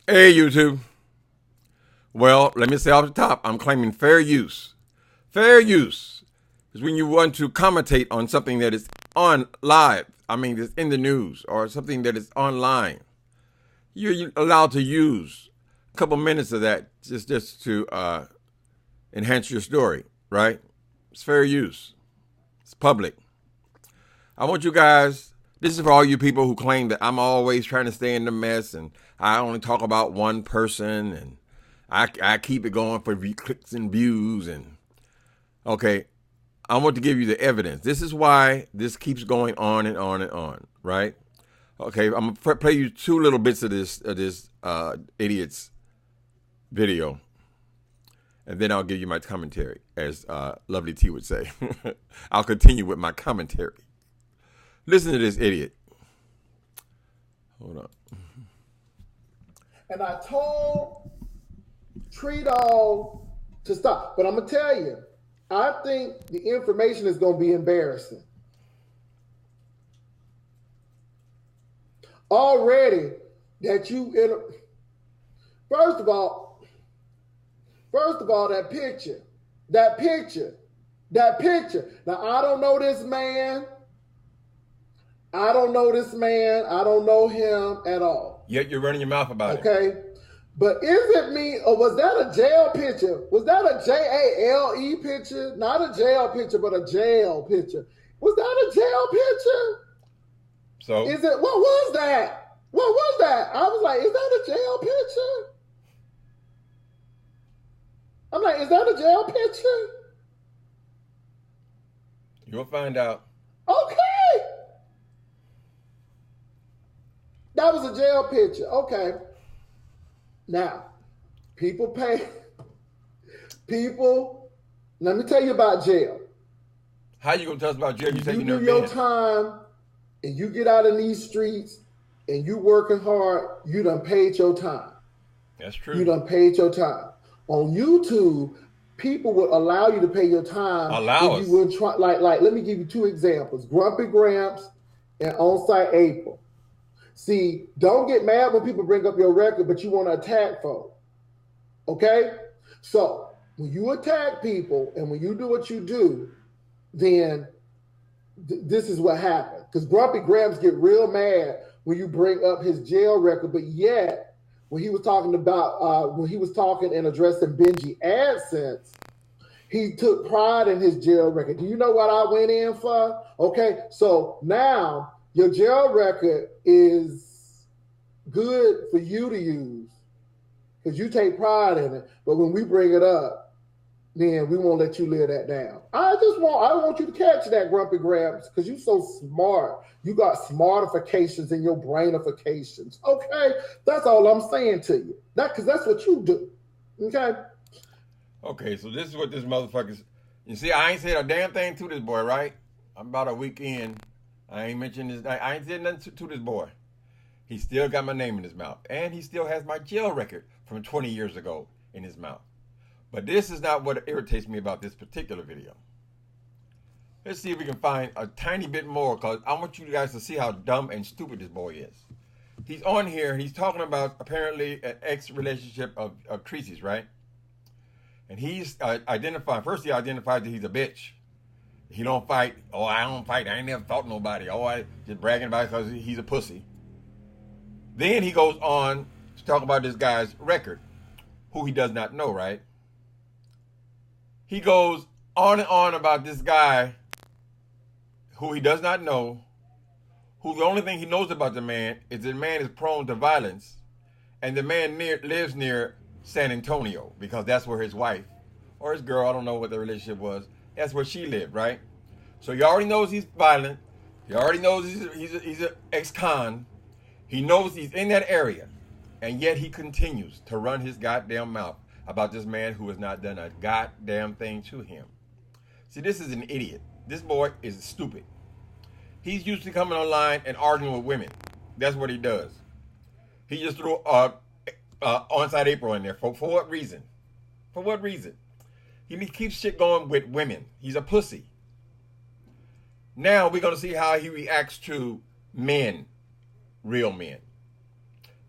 Hey, YouTube. Well, let me say off the top, I'm claiming fair use. Fair use is when you want to commentate on something that is on live. I mean, it's in the news or something that is online. You're allowed to use a couple minutes of that just to enhance your story, right? It's fair use. It's public. I want you guys, this is for all you people who claim that I'm always trying to stay in the mess and I only talk about one person and I keep it going for clicks and views. And okay, I want to give you the evidence. This is why this keeps going on and on and on, right? Okay, I'm gonna play you two little bits of this idiot's video, and then I'll give you my commentary, as Lovely T would say. I'll continue with my commentary. Listen to this idiot. Hold on. And I told Tree Dog to stop. But I'm going to tell you, I think the information is going to be embarrassing. Already that first of all, that picture. Now, I don't know this man. I don't know him at all. Yet you're running your mouth about it. Okay. But is it me or was that a jail picture? Was that a JALE picture? Not a jail picture, but a jail picture. Was that a jail picture? So what was that? What was that? I was like, is that a jail picture? I'm like, is that a jail picture? You'll find out. Okay. That was a jail picture. Okay. Now, let me tell you about jail. How you gonna tell us about jail? You do your time and you get out in these streets and you working hard, you done paid your time. That's true. You done paid your time. On YouTube, people would allow you to pay your time. Allow us. You would try, like, let me give you two examples. Grumpy Gramps and On-Site April. See, don't get mad when people bring up your record, but you want to attack folks. Okay? So, when you attack people and when you do what you do, then this is what happens. Because Grumpy Gramps get real mad when you bring up his jail record, but yet, when he was talking and addressing Benji AdSense, he took pride in his jail record. Do you know what I went in for? Okay, so now your jail record is good for you to use because you take pride in it. But when we bring it up, then we won't let you live that down. I want you to catch that, Grumpy Gramps, because you're so smart. You got smartifications in your brainifications. Okay, that's all I'm saying to you. Because that's what you do. Okay. Okay, so this is what this motherfucker's. You see, I ain't said a damn thing to this boy, right? I'm about a week in. I ain't mentioned this. I ain't said nothing to this boy. He still got my name in his mouth. And he still has my jail record from 20 years ago in his mouth. But this is not what irritates me about this particular video. Let's see if we can find a tiny bit more, because I want you guys to see how dumb and stupid this boy is. He's on here. He's talking about apparently an ex-relationship of Creasy's, right? And he's identified. First, he identified that he's a bitch. He don't fight. Oh, I don't fight. I ain't never fought nobody. Oh, I just bragging about it because he's a pussy. Then he goes on to talk about this guy's record, who he does not know, right? He goes on and on about this guy who he does not know, who the only thing he knows about the man is the man is prone to violence, and the man lives near San Antonio because that's where his wife or his girl, I don't know what the relationship was, that's where she lived, right? So he already knows he's violent. He already knows he's an ex-con. He knows he's in that area, and yet he continues to run his goddamn mouth about this man who has not done a goddamn thing to him. See, this is an idiot. This boy is stupid. He's used to coming online and arguing with women. That's what he does. He just threw On-Site April in there. For what reason? For what reason? He keeps shit going with women. He's a pussy. Now we're going to see how he reacts to men. Real men.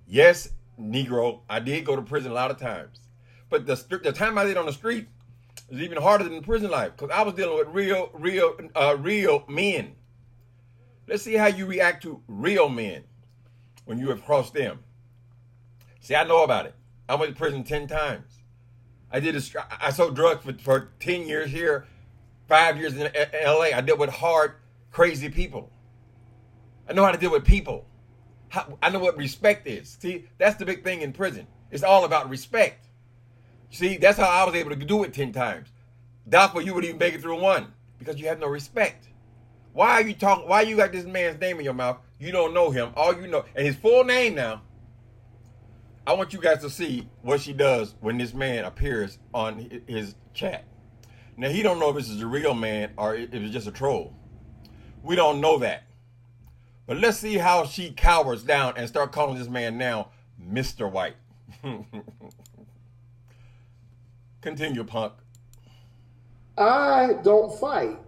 Yes, Negro. I did go to prison a lot of times. But the time I did on the street was even harder than the prison life because I was dealing with real men. Let's see how you react to real men when you have crossed them. See, I know about it. I went to prison 10 times. I sold drugs for 10 years here, 5 years in LA. I dealt with hard, crazy people. I know how to deal with people. I know what respect is. See, that's the big thing in prison. It's all about respect. See, that's how I was able to do it 10 times. Doc, you would even make it through one because you have no respect. Why are you talking? Why you got this man's name in your mouth? You don't know him. All you know, and his full name now. I want you guys to see what she does when this man appears on his chat. Now, he don't know if this is a real man or if it's just a troll. We don't know that. But let's see how she cowers down and start calling this man now Mr. White. Continue, punk. I don't fight.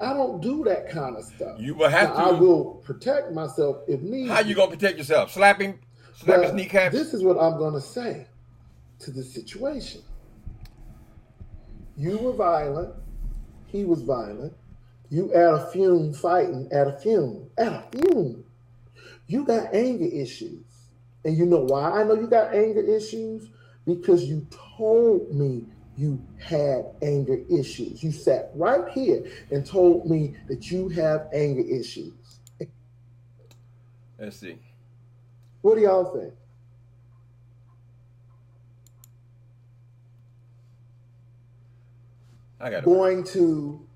I don't do that kind of stuff. You will have to. I will protect myself if needed. How you gonna protect yourself? Slap his kneecaps? This is what I'm gonna say to the situation. You were violent. He was violent. You at a fume fighting at a fume. You got anger issues. And you know why I know you got anger issues? Because you told me you had anger issues. You sat right here and told me that you have anger issues. Let's see. What do y'all think? Going to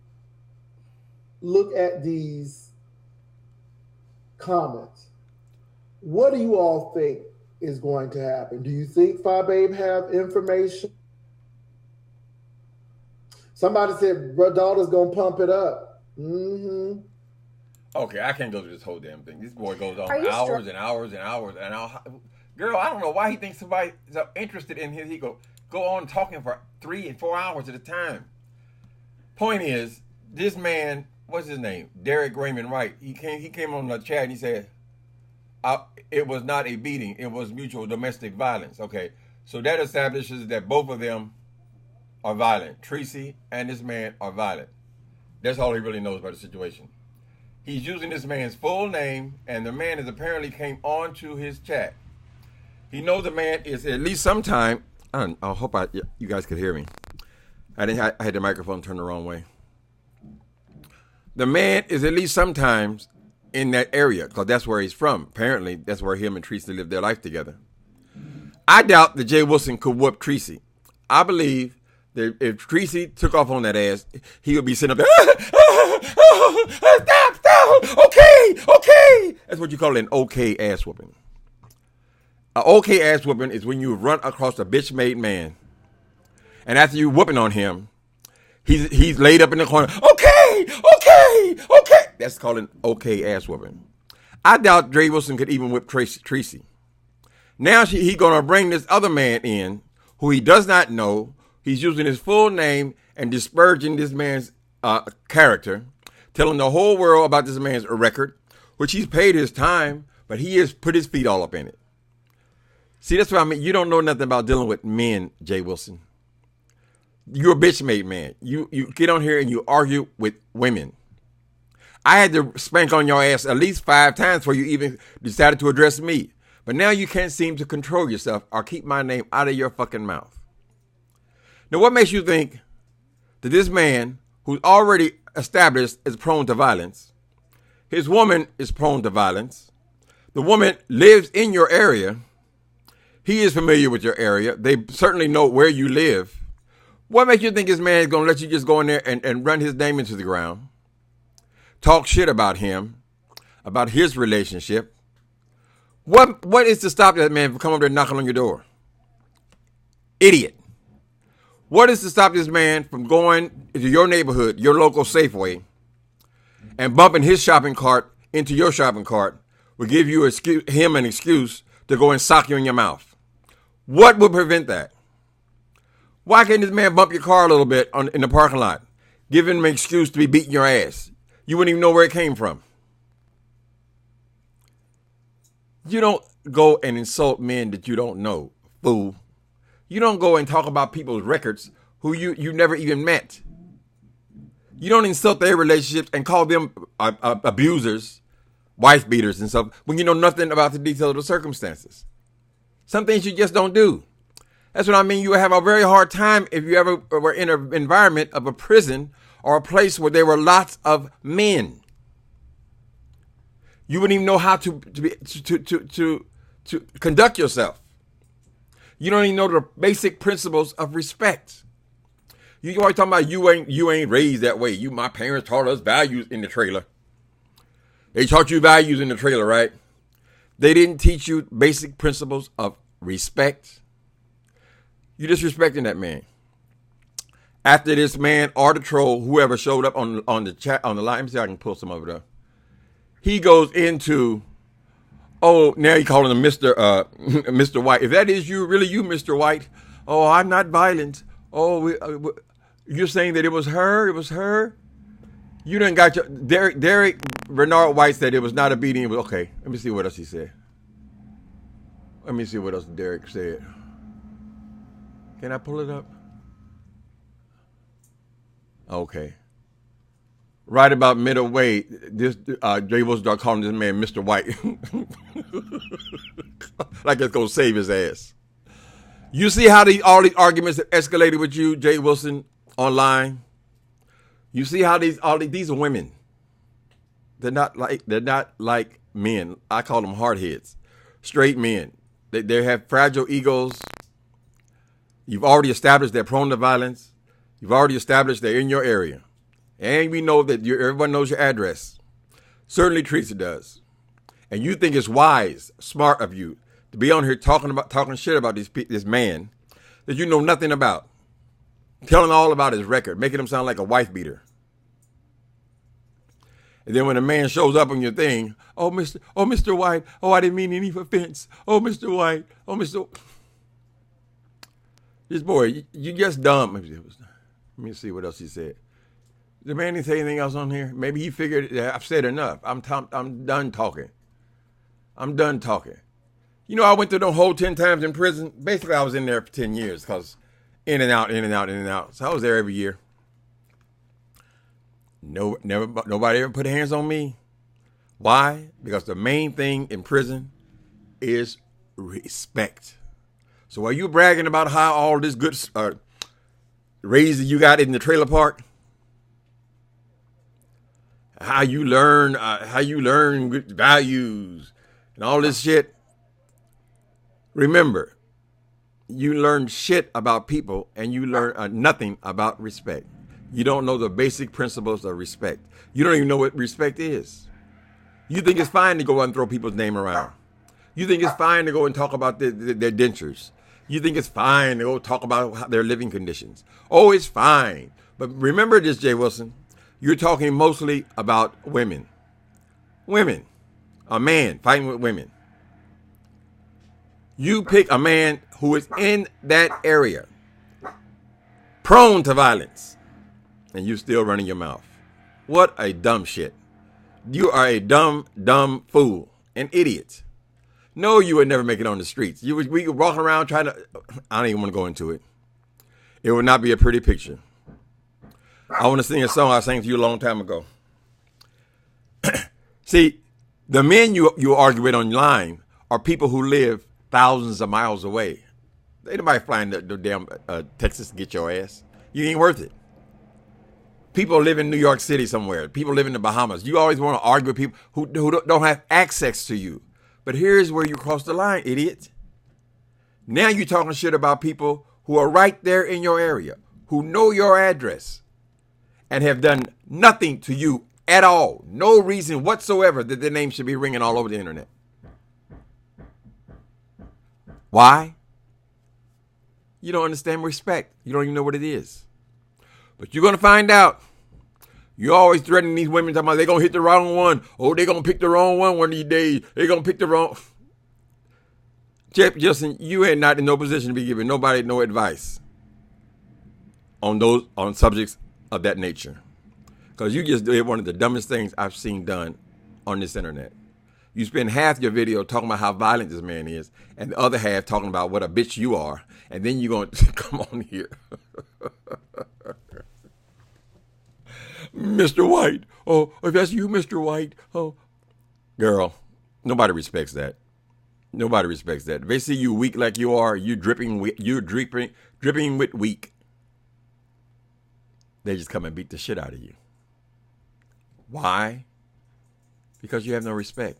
look at these comments. What do you all think is going to happen? Do you think Fi Babe have information? Somebody said, "Bro, daughter's gonna pump it up." Mm-hmm. Okay, I can't go through this whole damn thing. This boy goes on hours and hours and hours and hours. Girl, I don't know why he thinks somebody is interested in him. He go on talking for 3 and 4 hours at a time. Point is, this man, what's his name? Derek Raymond Wright. He came on the chat and he said, it was not a beating. It was mutual domestic violence. Okay, so that establishes that both of them are violent. Tracy and this man are violent. That's all he really knows about the situation. He's using this man's full name, and the man has apparently came on to his chat. He knows the man is at least sometime. I hope you guys could hear me. I had the microphone turned the wrong way. The man is at least sometimes in that area because that's where he's from. Apparently, that's where him and Tracy lived their life together. I doubt that J.Wilson could whoop Tracy. I believe that if Tracy took off on that ass, he would be sitting up there. Stop. Okay. That's what you call an okay ass whooping. An okay ass whooping is when you run across a bitch-made man, and after you whooping on him, he's laid up in the corner. Okay. That's called an okay ass whooping. I doubt J.Wilson could even whip Tracy. Now he gonna bring this other man in who he does not know. He's using his full name and disparaging this man's character, telling the whole world about this man's record, which he's paid his time, but he has put his feet all up in it. See, that's what I mean. You don't know nothing about dealing with men, J.Wilson. You're a bitch-made man. You get on here and you argue with women. I had to spank on your ass at least 5 times before you even decided to address me. But now you can't seem to control yourself or keep my name out of your fucking mouth. Now, what makes you think that this man, who's already established, is prone to violence? His woman is prone to violence. The woman lives in your area. He is familiar with your area. They certainly know where you live. What makes you think this man is going to let you just go in there and run his name into the ground? Talk shit about him, about his relationship. What is to stop that man from coming up there knocking on your door? Idiot. What is to stop this man from going into your neighborhood, your local Safeway, and bumping his shopping cart into your shopping cart will give you him an excuse to go and sock you in your mouth? What would prevent that? Why can't this man bump your car a little bit in the parking lot? Give him an excuse to be beating your ass. You wouldn't even know where it came from. You don't go and insult men that you don't know, fool. You don't go and talk about people's records who you never even met. You don't insult their relationships and call them abusers, wife beaters and stuff when you know nothing about the details of the circumstances. Some things you just don't do. That's what I mean. You have a very hard time if you ever were in an environment of a prison or a place where there were lots of men. You wouldn't even know how to conduct yourself. You don't even know the basic principles of respect. You always talking about you ain't raised that way. My parents taught us values in the trailer. They taught you values in the trailer, right? They didn't teach you basic principles of respect. You're disrespecting that man. After this man or the troll, whoever showed up on the chat on the line, let me see if I can pull some of it up. He goes into, oh, now he calling him Mr. White. If that is really you, Mr. White. Oh, I'm not violent. Oh, you're saying that it was her? It was her? You done got your Derek Bernard White said it was not a beating. It was okay. Let me see what else he said. Let me see what else Derek said. Can I pull it up? Okay. Right about middle way, this J.Wilson started calling this man Mr. White. Like it's gonna save his ass. You see how all these arguments have escalated with you, J.Wilson, online? You see how these are women. They're not like men. I call them hardheads. Straight men. They have fragile egos. You've already established they're prone to violence. You've already established they're in your area. And we know that everyone knows your address. Certainly Teresa does. And you think it's wise, smart of you to be on here talking shit about this man that you know nothing about. Telling all about his record, making him sound like a wife beater. And then when a man shows up on your thing, oh, Mr. White, oh, I didn't mean any offense. Oh, Mr. White, oh, Mr. This boy, you just dumb. Let me see what else he said. The man didn't say anything else on here. Maybe he figured I've said enough. I'm done talking. I'm done talking. You know, I went through the whole 10 times in prison. Basically, I was in there for 10 years because in and out, in and out, in and out. So I was there every year. Nobody ever put hands on me. Why? Because the main thing in prison is respect. So while you bragging about how all this good raised you got in the trailer park, how you learn good values and all this shit. Remember, you learn shit about people and you learn nothing about respect. You don't know the basic principles of respect. You don't even know what respect is. You think it's fine to go and throw people's name around. You think it's fine to go and talk about their dentures. You think it's fine to go talk about their living conditions. Oh, it's fine. But remember this, J.Wilson. You're talking mostly about women. Women. A man fighting with women. You pick a man who is in that area, prone to violence, and you still running your mouth. What a dumb shit. You are a dumb fool, an idiot. No, you would never make it on the streets. We could walk around trying to, I don't even want to go into it. It would not be a pretty picture. I want to sing a song I sang to you a long time ago. See, the men you argue with online are people who live thousands of miles away. Ain't nobody flying to damn Texas to get your ass. You ain't worth it. People live in New York City somewhere. People live in the Bahamas. You always want to argue with people who don't have access to you. But here's where you cross the line, idiot. Now you're talking shit about people who are right there in your area, who know your address, and have done nothing to you at all. No reason whatsoever that their name should be ringing all over the internet. Why? You don't understand respect. You don't even know what it is. But you're going to find out. You're always threatening these women, talking about they're going to hit the wrong one. Oh, they're going to pick the wrong one of these days. They're going to pick the wrong. Justin, you ain't not in no position to be giving nobody no advice on subjects of that nature. Because you just did one of the dumbest things I've seen done on this internet. You spend half your video talking about how violent this man is, and the other half talking about what a bitch you are, and then you're going to come on here. Mr. White. Oh, if that's you, Mr. White. Oh, girl, nobody respects that. Nobody respects that. If they see you weak like you are, you're dripping with weak. They just come and beat the shit out of you. Why? Because you have no respect.